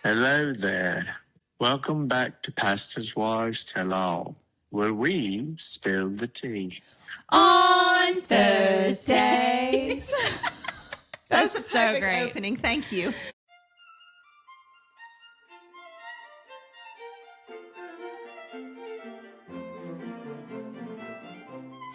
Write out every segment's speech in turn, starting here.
Hello there. Welcome back to Pastor's Wives Tell All, where we spill the tea. On Thursdays. That's a so great opening. Thank you.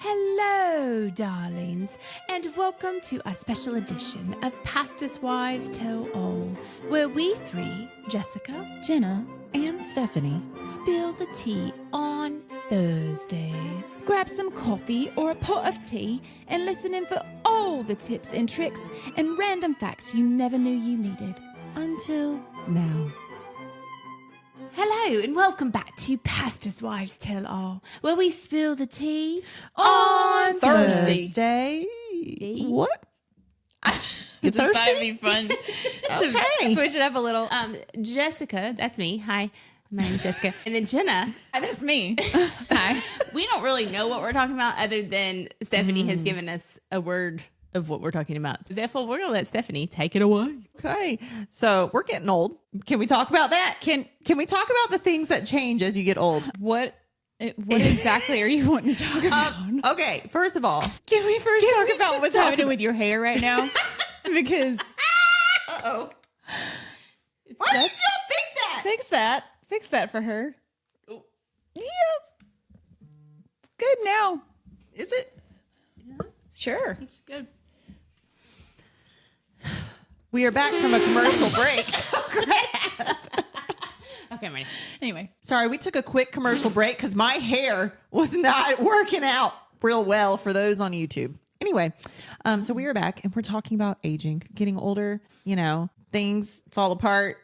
Hello, darlings, and welcome to a special edition of Pastor's Wives Tell All, where we three, Jessica, Jenna, and Stephanie, spill the tea on Thursdays. Grab some coffee or a pot of tea and listen in for all the tips and tricks and random facts you never knew you needed. Until now. Hello and welcome back to Pastor's Wives Tell All, where we spill the tea on Thursday. What? You thirsty? Thought it'd be fun to switch it up a little. Jessica, that's me. Hi, my name's Jessica. And then Jenna. Hi, that's me. Hi. We don't really know what we're talking about other than Stephanie has given us a word of what we're talking about. So therefore, we're going to let Stephanie take it away. Okay. So we're getting old. Can we talk about that? Can we talk about the things that change as you get old? What exactly are you wanting to talk about? Okay. First of all, Can we first we talk just about what's talk happening about- with your hair right now? Because why did y'all fix that? fix that for her. Yeah, it's good now. Is it? Sure. It's good. We are back from a commercial break. Okay, I'm ready. Anyway, Sorry, we took a quick commercial break because my hair was not working out real well for those on YouTube. Anyway, so we are back and we're talking about aging, getting older, things fall apart.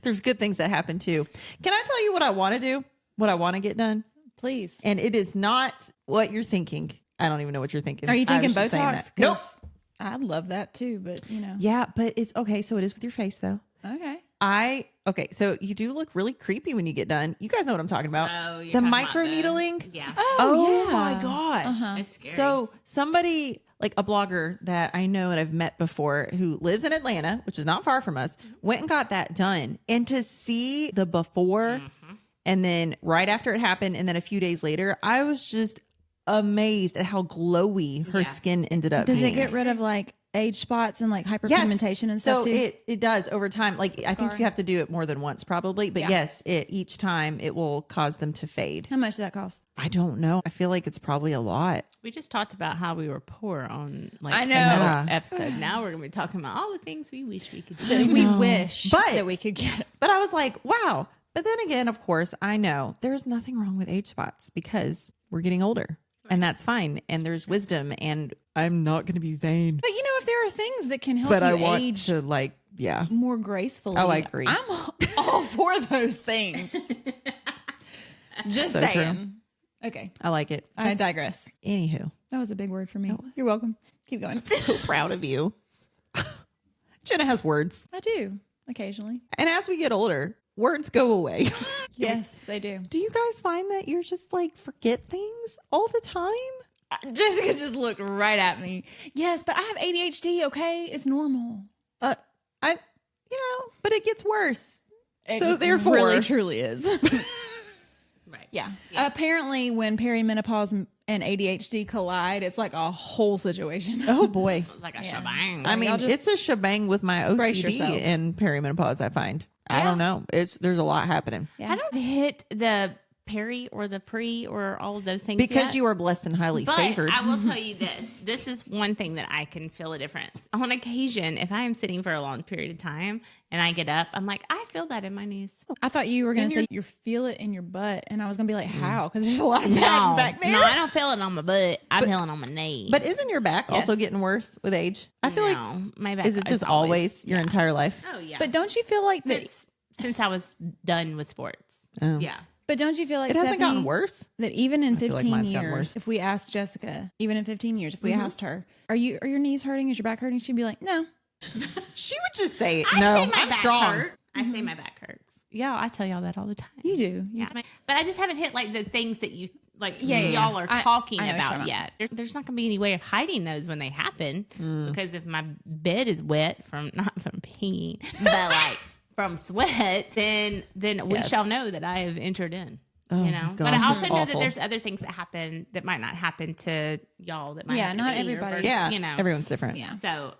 There's good things that happen too. Can I tell you what I want to do? What I want to get done? please. And it is not what you're thinking. I don't even know what you're thinking. Are you I thinking was just saying Botox? that. Nope. 'Cause I'd love that too, but Yeah, but it's okay. So it is with your face though. Okay. Okay, so you do look really creepy when you get done. You guys know what I'm talking about. Oh, you're the talking about microneedling. Yeah. Oh yeah. my gosh. It's scary. So somebody like a blogger that I know and I've met before who lives in Atlanta, which is not far from us, went and got that done. And to see the before and then right after it happened and then a few days later, I was just amazed at how glowy her skin ended up Does being. it get rid of like age spots and like hyperpigmentation and stuff so too? it does over time. Like I think Scarring. you have to do it more than once probably, but yes, each time it will cause them to fade. How much does that cost? I don't know. I feel like it's probably a lot. We just talked about how we were poor on I know. another episode. Now we're going to be talking about all the things we wish we could do. That we wish But- that we could get. But I was like, wow. But then again, of course, I know there's nothing wrong with age spots because we're getting older and that's fine. And there's wisdom and I'm not going to be vain. But if there are things that can help But you I want age to more gracefully. Oh, I agree. I'm all for those things. Just So saying. true. Okay. I like it. I digress. Anywho, That was a big word for me. You're welcome. Keep going. I'm so proud of you. Jenna has words. I do occasionally. And as we get older, words go away. Yes, they do. Do you guys find that you're just like forget things all the time? Jessica just looked right at me. Yes, but I have ADHD. Okay, it's normal. But it gets worse. So therefore, really truly is. Right. Yeah. Apparently, when perimenopause and ADHD collide, it's like a whole situation. oh boy. Like a shebang. I mean, y'all just it's a shebang with my brace OCD yourselves. and perimenopause. I find. I don't know. There's a lot happening I don't hit the peri or the pre or all of those things because yet. you are blessed and highly But favored. I will tell you this. This is one thing that I can feel a difference. On occasion, if I am sitting for a long period of time and I get up, I'm like, I feel that in my knees. I thought you were going to say you feel it in your butt, and I was going to be like, how? Because there's a lot of No, back there. no, I don't feel it on my butt. I'm feeling on my knee. But isn't your back also getting worse with age? I feel like my back is it just always your entire life? Oh yeah. But don't you feel like that? Since I was done with sports. Oh. Yeah. But don't you feel like It hasn't Stephanie, gotten worse. that even in feel like 15 mine's gotten years, worse. if we asked Jessica, even in 15 years, if we asked her, are your knees hurting? Is your back hurting? She'd be like, no. She would just say, I "No, say my I'm back strong." hurt. I say my back hurts. Yeah, I tell y'all that all the time. You do. Yeah. But I just haven't hit like the things that you like Yeah, y'all are talking I know what you're about talking yet. There's not going to be any way of hiding those when they happen because if my bed is wet from not from peeing, but like from sweat, then we shall know that I have entered in. Oh, you know, gosh, but I also that's know that awful. there's other things that happen that might not happen to y'all. That might happen not to me, everybody. versus, Yeah, you know, everyone's different. Yeah. So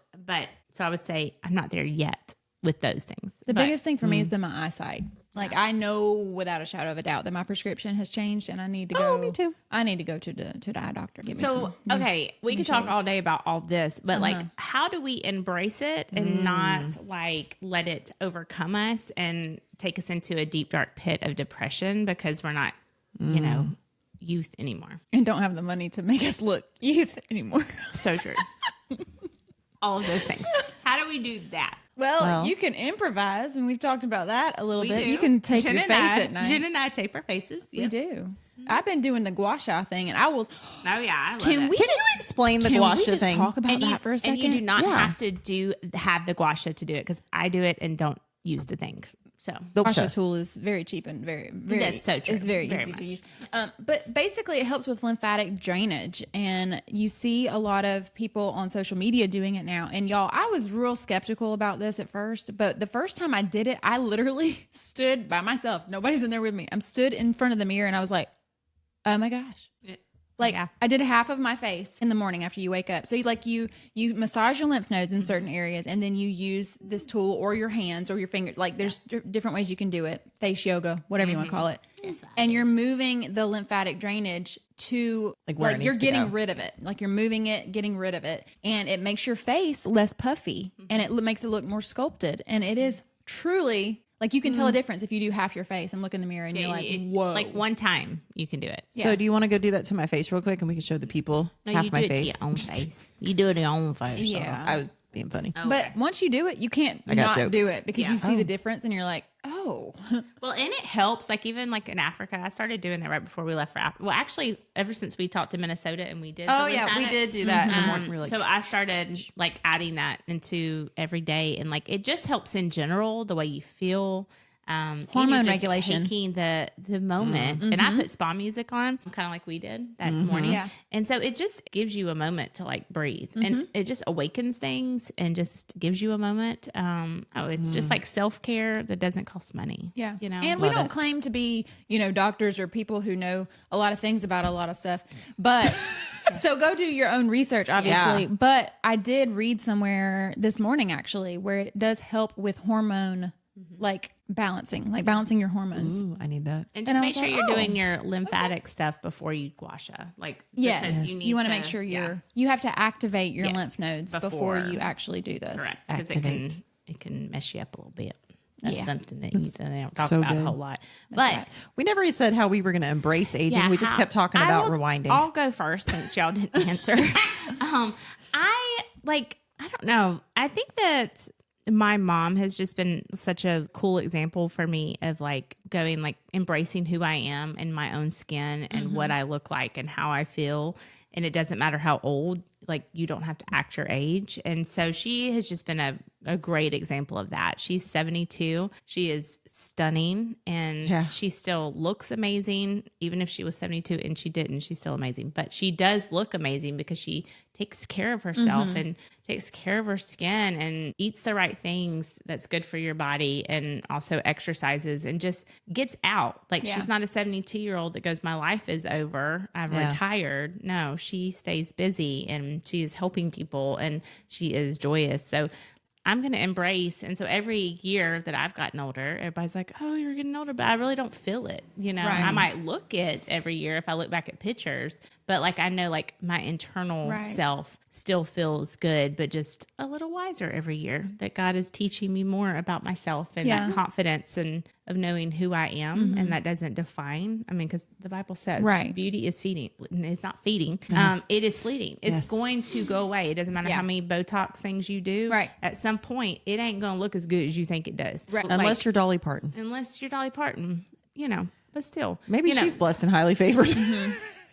I would say I'm not there yet with those things. The But biggest thing for me has been my eyesight. Like I know without a shadow of a doubt that my prescription has changed, and I need to go. me too. I need to go to the eye doctor. Get me So, some. okay, we could talk all day about all this, but like, how do we embrace it and not like let it overcome us and take us into a deep, dark pit of depression because we're not, you know, youth anymore? And don't have the money to make us look youth anymore. So true. All of those things. How do we do that? Well, you can improvise, and we've talked about that a little We bit. do. You can tape Jen your and face I- at night. Jen and I tape our faces. We do. I've been doing the gua sha thing, and I will. Oh yeah, I love Can it. we Can just you explain the can gua we sha just thing? talk about and that for a second? And you do not Yeah. have to have the gua sha to do it because I do it and don't use the thing. So The Gua sha gua sha. tool is very cheap and very That's so true. It's very, Very easy much. to use. But basically, it helps with lymphatic drainage, and you see a lot of people on social media doing it now. And y'all, I was real skeptical about this at first, but the first time I did it, I literally stood by myself. Nobody's in there with me. I'm stood in front of the mirror, and I was like, "Oh my gosh." Like Yeah. I did half of my face in the morning after you wake up. So you massage your lymph nodes in certain areas, and then you use this tool or your hands or your fingers. Like there's different ways you can do it. Face yoga, whatever you want to call it. And you're moving the lymphatic drainage to Like where it you're needs to getting go. rid of it. Like you're moving it, getting rid of it, and it makes your face less puffy, and it makes it look more sculpted. And it is truly. Like you can tell a difference if you do half your face and look in the mirror and you're like, whoa. Like one time you can do it. So do you want to go do that to my face real quick, and we can show the people No, half you my do it face? to your own face. You do it to your own face. Yeah. I was being funny. Okay. But once you do it, you can't got not jokes. do it because Yeah. you see the difference and you're like, oh. Well, and it helps. Like even like in Africa, I started doing it right before we left for Africa. Well, actually, ever since we talked to Minnesota and we did. Oh the yeah, we lymphatic, did do that in the morning. We were like, so I started like adding that into every day, and like it just helps in general the way you feel. And Hormone you're just regulation. taking the moment, and I put spa music on, kind of like we did that morning. Yeah. And so it just gives you a moment to like breathe, and it just awakens things and just gives you a moment. It's just like self-care that doesn't cost money. Yeah. You know, And we don't claim to be, doctors or people who know a lot of things about a lot of stuff. But so go do your own research, obviously. Yeah. But I did read somewhere this morning, actually, where it does help with hormone, like balancing your hormones. ooh, I need that. And And just I make was sure like, you're oh, doing your lymphatic stuff before you gua sha. Like, Yes. because You want to make sure you have to activate your Yes. lymph nodes before Before. you actually do this. correct, because it can mess you up a little bit. That's Yeah. something that you don't talk so about good. a whole lot. But right. We never said how we were going to embrace aging. yeah, we just kept talking about rewinding. I'll go first since y'all didn't answer. I don't know. I think that my mom has just been such a cool example for me of like going, like embracing who I am in my own skin and what I look like and how I feel. And it doesn't matter how old, like you don't have to act your age. And so she has just been a great example of that. She's 72. She is stunning and Yeah. she still looks amazing. Even if she was 72 and she didn't, she's still amazing. But she does look amazing because she takes care of herself and takes care of her skin and eats the right things that's good for your body and also exercises and just gets out. Like Yeah. she's not a 72-year-old that goes, my life is over. I've Yeah. retired. No, she stays busy and she is helping people and she is joyous. So I'm going to embrace. And so every year that I've gotten older, everybody's like, oh, you're getting older, but I really don't feel it. You know, Right. I might look it every year if I look back at pictures, but like, I know like my internal Right. self still feels good, but just a little wiser every year that God is teaching me more about myself and Yeah. that confidence and of knowing who I am. And that doesn't define, I mean, because the Bible says Right. beauty is feeding. It's not feeding. It is fleeting. It's Yes. going to go away. It doesn't matter Yeah. how many Botox things you do. Right. At some point, it ain't going to look as good as you think it does. Right. Unless you're Dolly Parton. unless you're Dolly Parton, but still. Maybe you know, she's blessed and highly favored.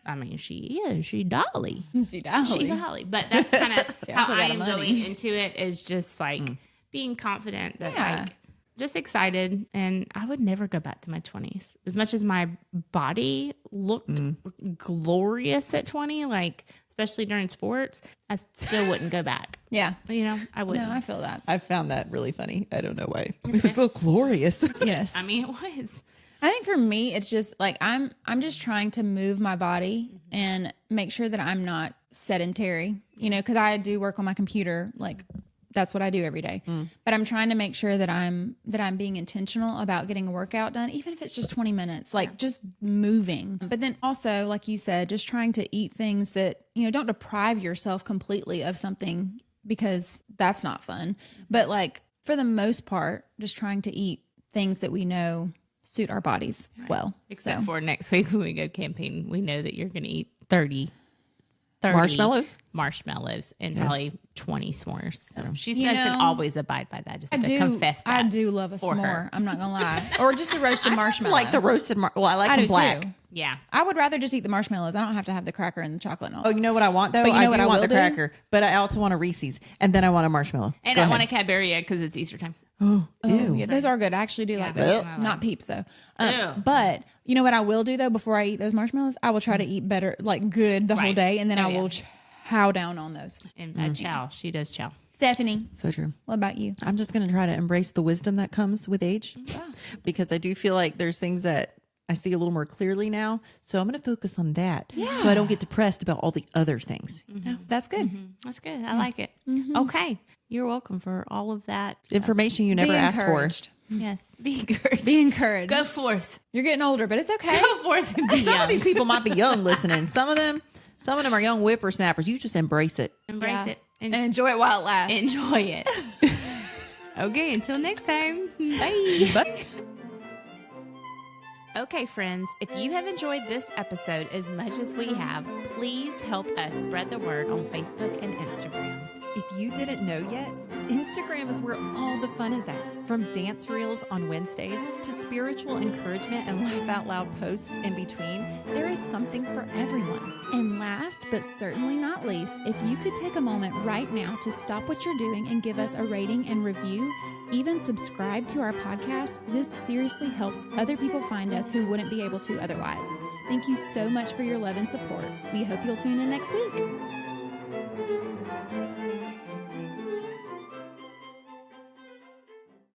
I mean, she is. She Dolly. She Dolly. She's a Holly. But that's kind of She how also I got am money. going into it is just like being confident that Yeah. like just excited. And I would never go back to my 20s. As much as my body looked glorious at 20, like especially during sports, I still wouldn't go back. Yeah. You know, I wouldn't. No, I feel that. I found that really funny. I don't know why. It was so glorious. Yes. I mean, it was. I think for me, it's just like I'm just trying to move my body and make sure that I'm not sedentary, you know, because I do work on my computer. Like that's what I do every day. But I'm trying to make sure that I'm being intentional about getting a workout done, even if it's just 20 minutes, like just moving. But then also, like you said, just trying to eat things that, you know, don't deprive yourself completely of something because that's not fun. But like for the most part, just trying to eat things that we know suit our bodies well. Except for next week when we go camping, we know that you're going to eat 30 marshmallows and probably 20 s'mores. So she doesn't always abide by that. Just have to confess that. I do love a s'more. I'm not gonna lie, or just a roasted marshmallow. Like the roasted well, I like them black. Too. Yeah, I would rather just eat the marshmallows. I don't have to have the cracker and the chocolate and all. Oh, you know what I want though? But you know I what do I want will the do? cracker, but I also want a Reese's, and then I want a marshmallow. and Go I ahead. want a Cadbury because it's Easter time. Ew. Yeah, those are good. I actually do like those. those I like. Not Peeps though. Ew. But you know what I will do though before I eat those marshmallows? I will try to eat better, like good the whole Right. day, and then Oh, I yeah. will chow down on those. And chow, she does chow. Stephanie, So true. what about you? I'm just going to try to embrace the wisdom that comes with age because I do feel like there's things that I see a little more clearly now. So I'm going to focus on that so I don't get depressed about all the other things. That's good. That's good. I like it. Okay, you're welcome for all of that Information you never Be asked for. encouraged. Yes, be encouraged. Be encouraged. Go forth. You're getting older, but it's okay. Go forth and be Some young. of these people might be young listening. Some of them are young whippersnappers. You just embrace it. Embrace Yeah. it and And enjoy it while it lasts. enjoy it. Okay, until next time. Bye. Bye. Okay, friends, if you have enjoyed this episode as much as we have, please help us spread the word on Facebook and Instagram. If you didn't know yet, Instagram is where all the fun is at. From dance reels on Wednesdays to spiritual encouragement and laugh out loud posts in between, there is something for everyone. And last but certainly not least, if you could take a moment right now to stop what you're doing and give us a rating and review, even subscribe to our podcast, this seriously helps other people find us who wouldn't be able to otherwise. Thank you so much for your love and support. We hope you'll tune in next week.